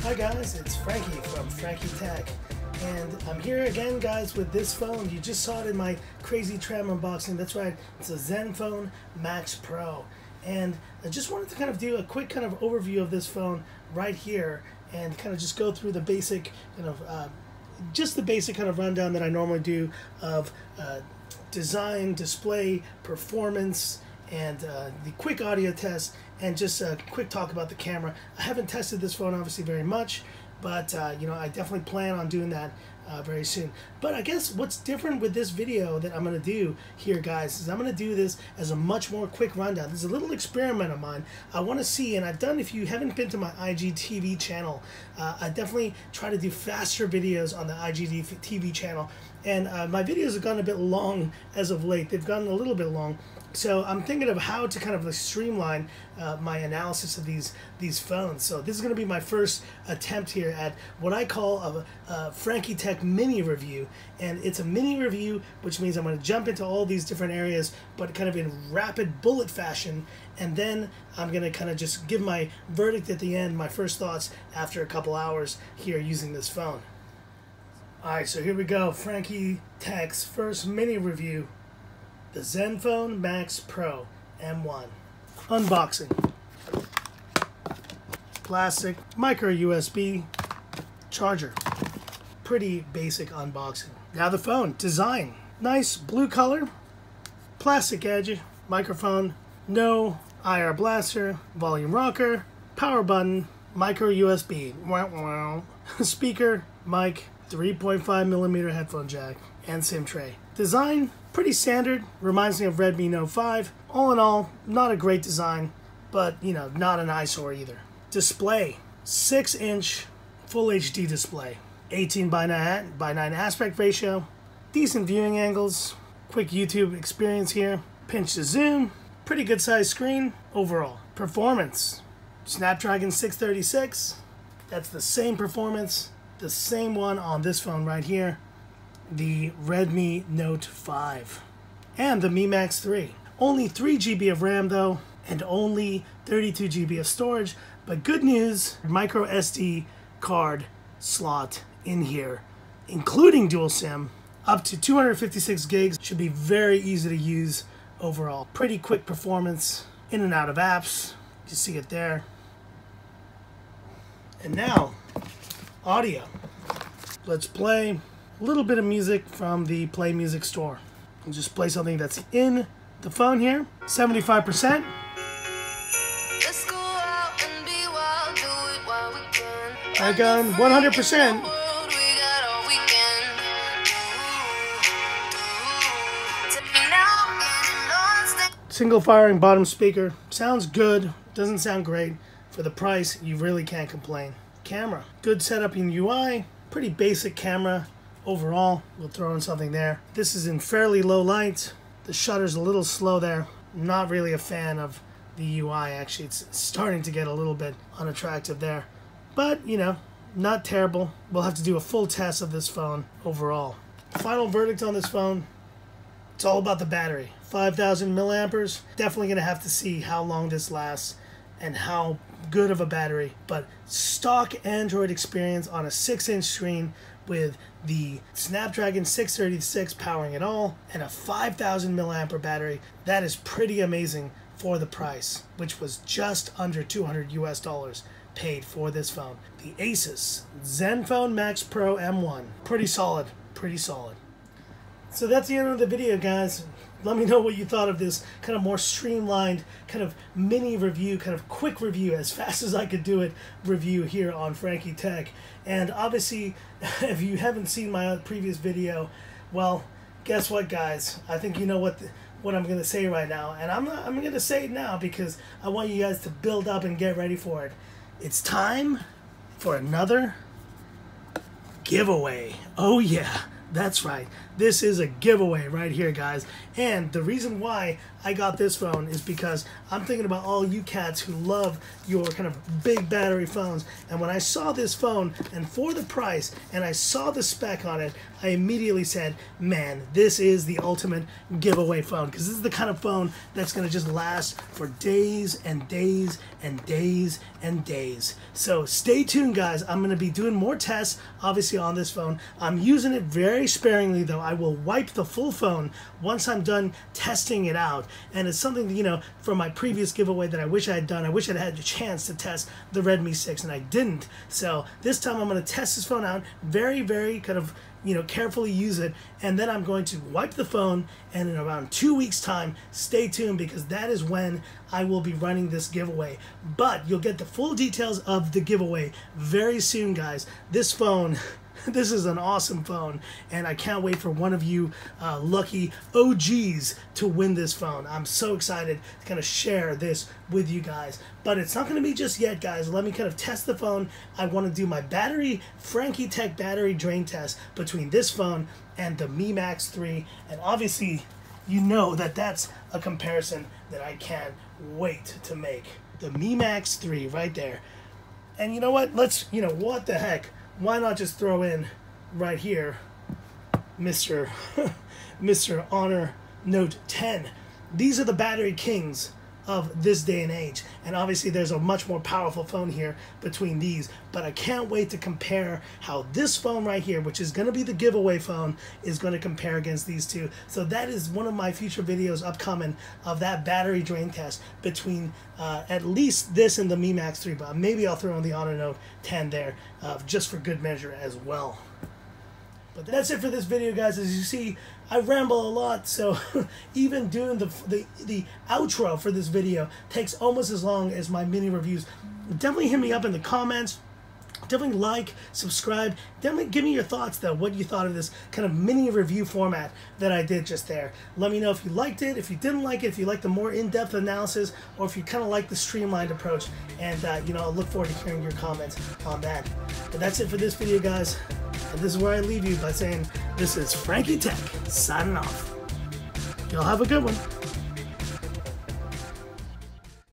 Hi guys, it's Frankie from Frankie Tech, and I'm here again guys with this phone. You just saw it in my crazy tram unboxing. That's right, it's a Zenfone Max Pro, and I just wanted to kind of do a quick kind of overview of this phone right here and kind of just go through the basic kind of just the basic kind of rundown that I normally do of design, display, performance, and the quick audio test, and just a quick talk about the camera. I haven't tested this phone obviously very much, but you know, I definitely plan on doing that very soon. But I guess what's different with this video that I'm going to do here guys is I'm going to do this as a much more quick rundown. This is a little experiment of mine. I want to see, and I've done, if you haven't been to my IGTV channel, I definitely try to do faster videos on the IGTV channel, and my videos have gone a bit long as of late. They've gotten a little bit long. So I'm thinking of how to kind of streamline my analysis of these phones. So this is going to be my first attempt here at what I call a Frankie Tech mini review. And it's a mini review, which means I'm going to jump into all these different areas, but kind of in rapid bullet fashion. And then I'm going to kind of just give my verdict at the end, my first thoughts after a couple hours here using this phone. Alright, so here we go. Frankie Tech's first mini review. The Zenfone Max Pro M1. Unboxing. Plastic micro USB charger. Pretty basic unboxing. Now the phone. Design. Nice blue color. Plastic edge. Microphone. No IR blaster. Volume rocker. Power button. Micro USB. Speaker. Mic. 3.5mm headphone jack. And SIM tray. Design. Pretty standard, reminds me of Redmi Note 5. All in all, not a great design, but you know, not an eyesore either. Display, 6-inch full HD display, 18:9 aspect ratio, decent viewing angles, quick YouTube experience here, pinch to zoom, pretty good size screen overall. Performance, Snapdragon 636, that's the same performance, the same one on this phone right here. The Redmi Note 5 and the Mi Max 3. Only 3 GB of RAM though, and only 32 GB of storage, but good news, micro SD card slot in here, including dual SIM, up to 256 gigs. Should be very easy to use overall. Pretty quick performance, in and out of apps, you see it there. And now, audio. Let's play a little bit of music from the Play Music store. I'll just play something that's in the phone here. 75%. Let's go out and be wild, do it while we can. I got 100%. Single firing bottom speaker. Sounds good. Doesn't sound great. For the price, you really can't complain. Camera. Good setup in UI. Pretty basic camera. Overall, we'll throw in something there. This is in fairly low light. The shutter's a little slow there. Not really a fan of the UI, actually. It's starting to get a little bit unattractive there. But, you know, not terrible. We'll have to do a full test of this phone overall. Final verdict on this phone. It's all about the battery. 5,000 milliamperes. Definitely going to have to see how long this lasts and how good of a battery. But stock Android experience on a 6-inch screen with the Snapdragon 636 powering it all and a 5,000 milliampere battery, that is pretty amazing for the price, which was just under $200 US paid for this phone. The Asus Zenfone Max Pro M1. Pretty solid, pretty solid. So that's the end of the video, guys. Let me know what you thought of this kind of more streamlined, kind of mini review, kind of quick review, as fast as I could do it, review here on Frankie Tech. And obviously, if you haven't seen my previous video, well, guess what, guys? I think you know what I'm going to say right now. And I'm going to say it now because I want you guys to build up and get ready for it. It's time for another giveaway. Oh yeah, that's right. this is a giveaway right here, guys. And the reason why I got this phone is because I'm thinking about all you cats who love your kind of big battery phones. And when I saw this phone and for the price and I saw the spec on it, I immediately said, man, this is the ultimate giveaway phone, because this is the kind of phone that's going to just last for days and days and days and days. So stay tuned, guys. I'm going to be doing more tests, obviously, on this phone. I'm using it very sparingly, though. I will wipe the full phone once I'm done testing it out. And it's something, you know, from my previous giveaway that I wish I had done. I wish I'd had the chance to test the Redmi 6, and I didn't. So this time I'm going to test this phone out very, very kind of, you know, carefully use it, and then I'm going to wipe the phone, and in around 2 weeks time, stay tuned, because that is when I will be running this giveaway. But you'll get the full details of the giveaway very soon, guys. This phone, this is an awesome phone, and I can't wait for one of you lucky OGs to win this phone. I'm so excited to kind of share this with you guys. But it's not going to be just yet, guys. Let me kind of test the phone. I want to do my Frankie Tech battery drain test between this phone and the Mi Max 3. And obviously, you know that that's a comparison that I can't wait to make. The Mi Max 3 right there. And you know what? Let's, you know, what the heck? Why not just throw in right here Mr. Honor Note 10. These are the battery kings of this day and age, and obviously there's a much more powerful phone here between these, but I can't wait to compare how this phone right here, which is going to be the giveaway phone, is going to compare against these two. So that is one of my future videos upcoming, of that battery drain test between at least this and the Mi Max 3, but maybe I'll throw in the Honor Note 10 there just for good measure as well. But that's it for this video, guys. As you see, I ramble a lot, so even doing the outro for this video takes almost as long as my mini reviews. Definitely hit me up in the comments. Definitely like, subscribe. Definitely give me your thoughts, though, what you thought of this kind of mini review format that I did just there. Let me know if you liked it, if you didn't like it, if you like the more in-depth analysis, or if you kind of like the streamlined approach. And, you know, I'll look forward to hearing your comments on that. But that's it for this video, guys. And this is where I leave you by saying, this is Frankie Tech, signing off. Y'all have a good one.